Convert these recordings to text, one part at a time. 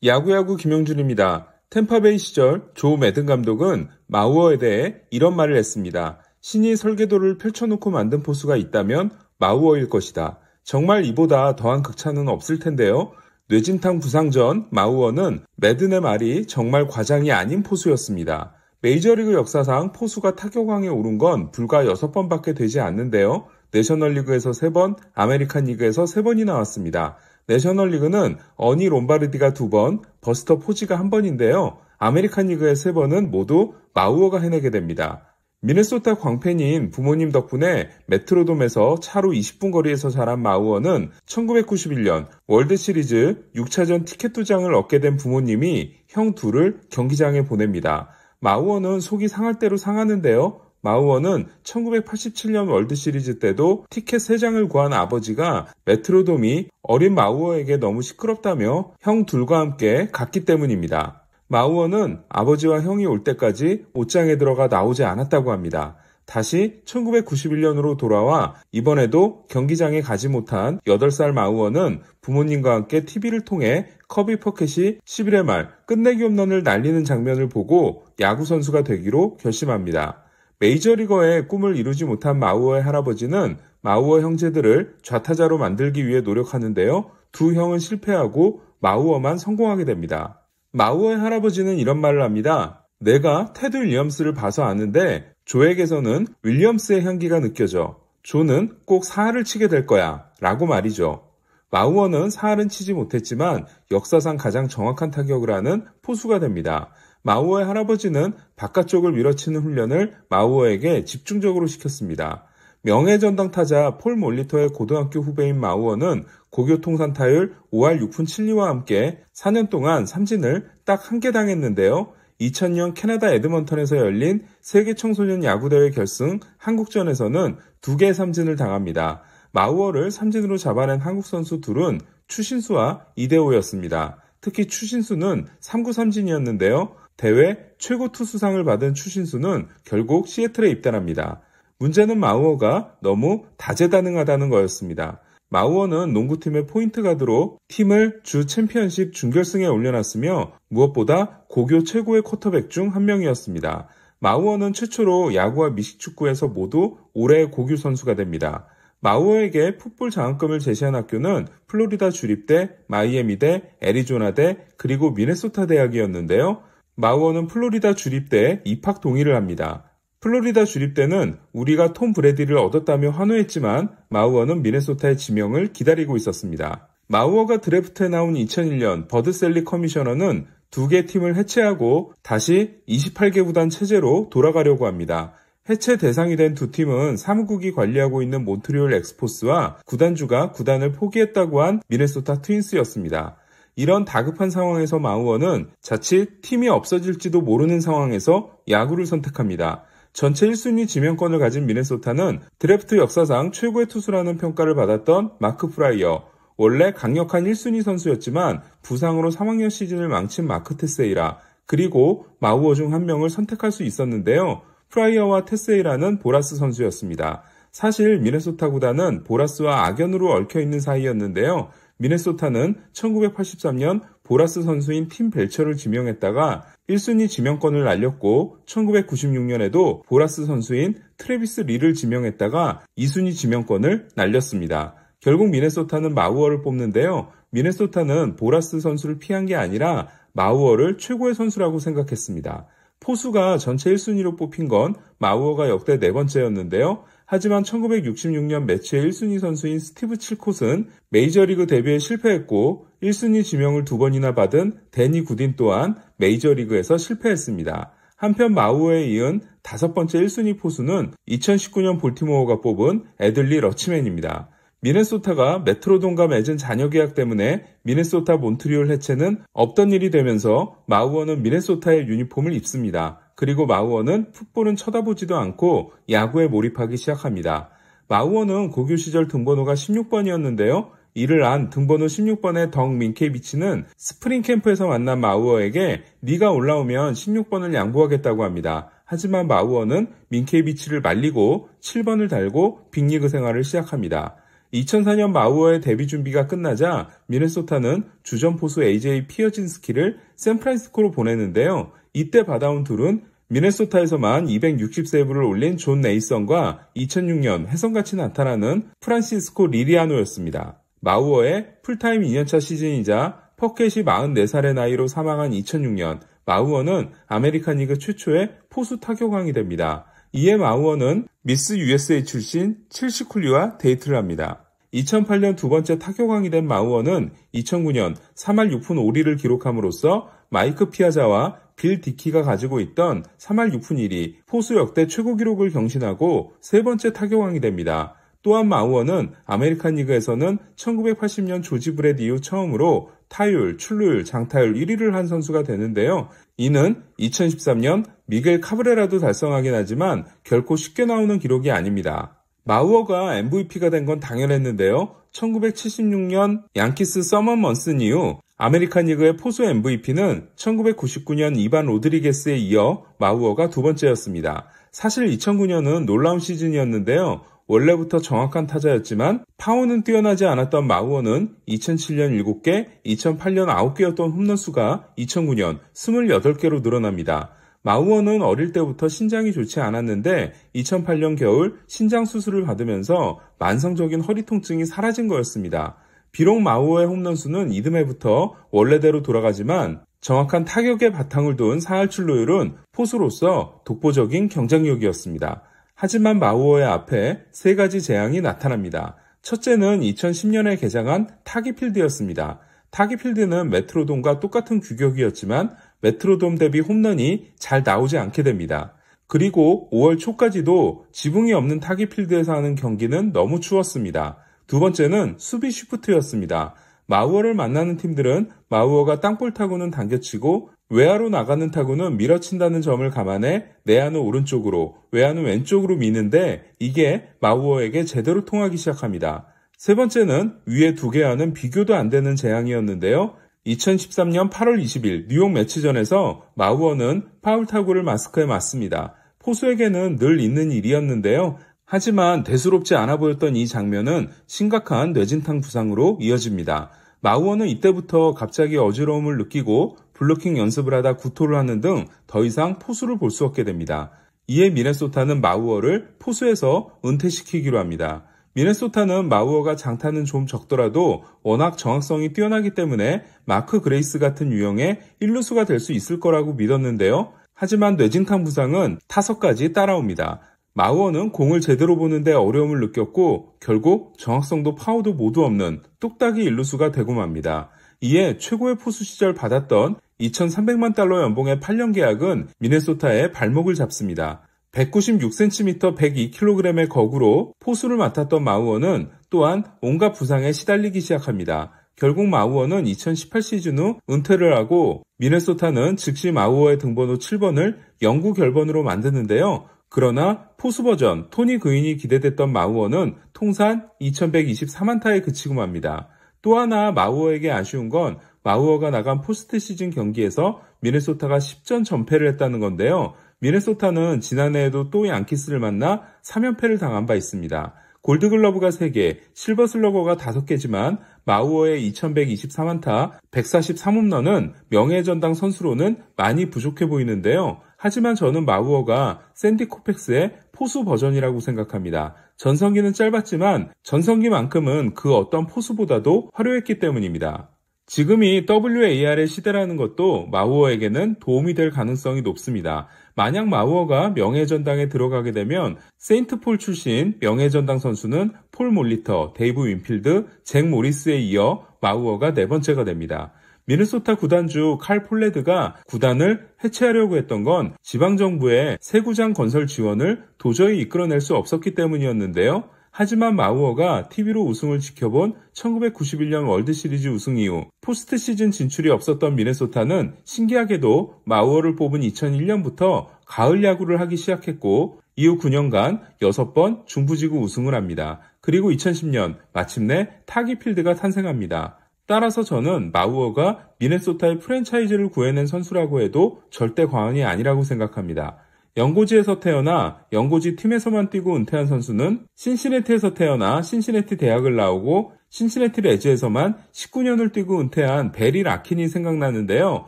야구야구 김영준입니다. 템파베이 시절 조 매든 감독은 마우어에 대해 이런 말을 했습니다. 신이 설계도를 펼쳐놓고 만든 포수가 있다면 마우어일 것이다. 정말 이보다 더한 극찬은 없을 텐데요. 뇌진탕 부상 전 마우어는 매든의 말이 정말 과장이 아닌 포수였습니다. 메이저리그 역사상 포수가 타격왕에 오른 건 불과 6번밖에 되지 않는데요. 내셔널리그에서 3번, 아메리칸 리그에서 3번이 나왔습니다. 내셔널리그는 어니 롬바르디가 2번, 버스터 포지가 1번인데요. 아메리칸 리그의 3번은 모두 마우어가 해내게 됩니다. 미네소타 광팬인 부모님 덕분에 메트로돔에서 차로 20분 거리에서 자란 마우어는 1991년 월드시리즈 6차전 티켓 2장을 얻게 된 부모님이 형 둘을 경기장에 보냅니다. 마우어는 속이 상할 대로 상하는데요. 마우어는 1987년 월드시리즈 때도 티켓 3장을 구한 아버지가 메트로돔이 어린 마우어에게 너무 시끄럽다며 형 둘과 함께 갔기 때문입니다. 마우어는 아버지와 형이 올 때까지 옷장에 들어가 나오지 않았다고 합니다. 다시 1991년으로 돌아와 이번에도 경기장에 가지 못한 8살 마우어는 부모님과 함께 TV를 통해 커비 퍼켓이 11회 말 끝내기 홈런을 날리는 장면을 보고 야구선수가 되기로 결심합니다. 메이저리거의 꿈을 이루지 못한 마우어의 할아버지는 마우어 형제들을 좌타자로 만들기 위해 노력하는데요. 두 형은 실패하고 마우어만 성공하게 됩니다. 마우어의 할아버지는 이런 말을 합니다. 내가 테드 윌리엄스를 봐서 아는데 조에게서는 윌리엄스의 향기가 느껴져. 조는 꼭 사활을 치게 될 거야 라고 말이죠. 마우어는 사활은 치지 못했지만 역사상 가장 정확한 타격을 하는 포수가 됩니다. 마우어의 할아버지는 바깥쪽을 밀어치는 훈련을 마우어에게 집중적으로 시켰습니다. 명예전당 타자 폴 몰리터의 고등학교 후배인 마우어는 고교 통산 타율 5할 6푼 7리와 함께 4년 동안 삼진을 딱 1개 당했는데요. 2000년 캐나다 에드먼턴에서 열린 세계 청소년 야구대회 결승 한국전에서는 2개의 삼진을 당합니다. 마우어를 삼진으로 잡아낸 한국 선수 둘은 추신수와 이대호였습니다. 특히 추신수는 3구 삼진이었는데요. 대회 최고 투수상을 받은 추신수는 결국 시애틀에 입단합니다. 문제는 마우어가 너무 다재다능하다는 거였습니다. 마우어는 농구팀의 포인트 가드로 팀을 주 챔피언십 준결승에 올려놨으며 무엇보다 고교 최고의 쿼터백 중 한 명이었습니다. 마우어는 최초로 야구와 미식축구에서 모두 올해의 고교 선수가 됩니다. 마우어에게 풋볼 장학금을 제시한 학교는 플로리다 주립대, 마이애미대, 애리조나대, 그리고 미네소타 대학이었는데요. 마우어는 플로리다 주립대에 입학 동의를 합니다. 플로리다 주립대는 우리가 톰 브래디를 얻었다며 환호했지만 마우어는 미네소타의 지명을 기다리고 있었습니다. 마우어가 드래프트에 나온 2001년 버드 셀리 커미셔너는 2개 팀을 해체하고 다시 28개 구단 체제로 돌아가려고 합니다. 해체 대상이 된 두 팀은 사무국이 관리하고 있는 몬트리올 엑스포스와 구단주가 구단을 포기했다고 한 미네소타 트윈스였습니다. 이런 다급한 상황에서 마우어는 자칫 팀이 없어질지도 모르는 상황에서 야구를 선택합니다. 전체 1순위 지명권을 가진 미네소타는 드래프트 역사상 최고의 투수라는 평가를 받았던 마크 프라이어, 원래 강력한 1순위 선수였지만 부상으로 3학년 시즌을 망친 마크 테세이라, 그리고 마우어 중 한 명을 선택할 수 있었는데요. 프라이어와 테세이라는 보라스 선수였습니다. 사실 미네소타 구단은 보라스와 악연으로 얽혀있는 사이였는데요. 미네소타는 1983년 보라스 선수인 팀 벨처를 지명했다가 1순위 지명권을 날렸고 1996년에도 보라스 선수인 트래비스 리를 지명했다가 2순위 지명권을 날렸습니다. 결국 미네소타는 마우어를 뽑는데요. 미네소타는 보라스 선수를 피한 게 아니라 마우어를 최고의 선수라고 생각했습니다. 포수가 전체 1순위로 뽑힌 건 마우어가 역대 4번째였는데요. 하지만 1966년 매치의 1순위 선수인 스티브 칠콧은 메이저리그 데뷔에 실패했고 1순위 지명을 2번이나 받은 데니 구딘 또한 메이저리그에서 실패했습니다. 한편 마우어에 이은 5번째 1순위 포수는 2019년 볼티모어가 뽑은 애들리 러치맨입니다. 미네소타가 메트로돔과 맺은 잔여 계약 때문에 미네소타 몬트리올 해체는 없던 일이 되면서 마우어는 미네소타의 유니폼을 입습니다. 그리고 마우어는 풋볼은 쳐다보지도 않고 야구에 몰입하기 시작합니다. 마우어는 고교 시절 등번호가 16번이었는데요. 이를 안 등번호 16번의 덕 민케비치는 스프링 캠프에서 만난 마우어에게 네가 올라오면 16번을 양보하겠다고 합니다. 하지만 마우어는 민케비치를 말리고 7번을 달고 빅리그 생활을 시작합니다. 2004년 마우어의 데뷔 준비가 끝나자 미네소타는 주전 포수 AJ 피어진스키를 샌프란시스코로 보내는데요. 이때 받아온 둘은 미네소타에서만 260세이브를 올린 존 네이선과 2006년 혜성같이 나타나는 프란시스코 리리아노였습니다. 마우어의 풀타임 2년차 시즌이자 퍼켓이 44살의 나이로 사망한 2006년, 마우어는 아메리칸 리그 최초의 포수 타격왕이 됩니다. 이에 마우어는 미스 USA 출신 첼시 쿨리와 데이트를 합니다. 2008년 두 번째 타격왕이 된 마우어는 2009년 3할 6푼 5리를 기록함으로써 마이크 피아자와 빌 디키가 가지고 있던 3할 6푼 1리 포수 역대 최고 기록을 경신하고 세 번째 타격왕이 됩니다. 또한 마우어는 아메리칸 리그에서는 1980년 조지 브렛 이후 처음으로 타율, 출루율, 장타율 1위를 한 선수가 되는데요. 이는 2013년 미겔 카브레라도 달성하긴 하지만 결코 쉽게 나오는 기록이 아닙니다. 마우어가 MVP가 된 건 당연했는데요. 1976년 양키스 서먼 먼슨 이후 아메리칸 리그의 포수 MVP는 1999년 이반 로드리게스에 이어 마우어가 두 번째였습니다. 사실 2009년은 놀라운 시즌이었는데요. 원래부터 정확한 타자였지만 파워는 뛰어나지 않았던 마우어는 2007년 7개, 2008년 9개였던 홈런 수가 2009년 28개로 늘어납니다. 마우어는 어릴 때부터 신장이 좋지 않았는데 2008년 겨울 신장 수술을 받으면서 만성적인 허리 통증이 사라진 거였습니다. 비록 마우어의 홈런 수는 이듬해부터 원래대로 돌아가지만 정확한 타격의 바탕을 둔 사할 출루율은 포수로서 독보적인 경쟁력이었습니다. 하지만 마우어의 앞에 세 가지 재앙이 나타납니다. 첫째는 2010년에 개장한 타기필드였습니다. 타기필드는 메트로돔과 똑같은 규격이었지만 메트로돔 대비 홈런이 잘 나오지 않게 됩니다. 그리고 5월 초까지도 지붕이 없는 타기필드에서 하는 경기는 너무 추웠습니다. 두 번째는 수비 쉬프트였습니다. 마우어를 만나는 팀들은 마우어가 땅볼 타구는 당겨치고 외야로 나가는 타구는 밀어친다는 점을 감안해 내야는 오른쪽으로, 외야는 왼쪽으로 미는데 이게 마우어에게 제대로 통하기 시작합니다. 세 번째는 위에 두 개와는 비교도 안 되는 재앙이었는데요. 2013년 8월 20일 뉴욕 매치전에서 마우어는 파울 타구를 마스크에 맞습니다. 포수에게는 늘 있는 일이었는데요. 하지만 대수롭지 않아 보였던 이 장면은 심각한 뇌진탕 부상으로 이어집니다. 마우어는 이때부터 갑자기 어지러움을 느끼고 블로킹 연습을 하다 구토를 하는 등 더 이상 포수를 볼 수 없게 됩니다. 이에 미네소타는 마우어를 포수에서 은퇴시키기로 합니다. 미네소타는 마우어가 장타는 좀 적더라도 워낙 정확성이 뛰어나기 때문에 마크 그레이스 같은 유형의 1루수가 될 수 있을 거라고 믿었는데요. 하지만 뇌진탕 부상은 타석까지 따라옵니다. 마우어는 공을 제대로 보는데 어려움을 느꼈고 결국 정확성도 파워도 모두 없는 뚝딱이 1루수가 되고 맙니다. 이에 최고의 포수 시절 받았던 2,300만 달러 연봉의 8년 계약은 미네소타의 발목을 잡습니다. 196cm 102kg의 거구로 포수를 맡았던 마우어는 또한 온갖 부상에 시달리기 시작합니다. 결국 마우어는 2018 시즌 후 은퇴를 하고 미네소타는 즉시 마우어의 등번호 7번을 영구 결번으로 만드는데요. 그러나 포수 버전 토니 그윈이 기대됐던 마우어는 통산 2124만타에 그치고 맙니다. 또 하나 마우어에게 아쉬운 건 마우어가 나간 포스트 시즌 경기에서 미네소타가 10전 전패를 했다는 건데요. 미네소타는 지난해에도 또 양키스를 만나 3연패를 당한 바 있습니다. 골드글러브가 3개, 실버슬러거가 5개지만 마우어의 2124만타, 143홈런은 명예전당 선수로는 많이 부족해 보이는데요. 하지만 저는 마우어가 샌디 코펙스의 포수 버전이라고 생각합니다. 전성기는 짧았지만 전성기만큼은 그 어떤 포수보다도 화려했기 때문입니다. 지금이 WAR의 시대라는 것도 마우어에게는 도움이 될 가능성이 높습니다. 만약 마우어가 명예전당에 들어가게 되면 세인트폴 출신 명예전당 선수는 폴 몰리터, 데이브 윈필드, 잭 모리스에 이어 마우어가 네 번째가 됩니다. 미네소타 구단주 칼 폴레드가 구단을 해체하려고 했던 건 지방정부의 새 구장 건설 지원을 도저히 이끌어낼 수 없었기 때문이었는데요. 하지만 마우어가 TV로 우승을 지켜본 1991년 월드시리즈 우승 이후 포스트 시즌 진출이 없었던 미네소타는 신기하게도 마우어를 뽑은 2001년부터 가을 야구를 하기 시작했고 이후 9년간 6번 중부지구 우승을 합니다. 그리고 2010년 마침내 타기필드가 탄생합니다. 따라서 저는 마우어가 미네소타의 프랜차이즈를 구해낸 선수라고 해도 절대 과언이 아니라고 생각합니다. 영고지에서 태어나 영고지 팀에서만 뛰고 은퇴한 선수는 신시내티에서 태어나 신시내티 대학을 나오고 신시내티 레즈에서만 19년을 뛰고 은퇴한 베리 라킨이 생각나는데요.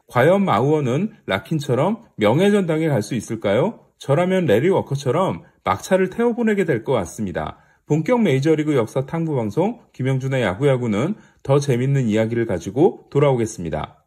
과연 마우어는 라킨처럼 명예전당에 갈 수 있을까요? 저라면 레리 워커처럼 막차를 태워보내게 될 것 같습니다. 본격 메이저리그 역사 탐구 방송 김영준의 야구야구는 더 재밌는 이야기를 가지고 돌아오겠습니다.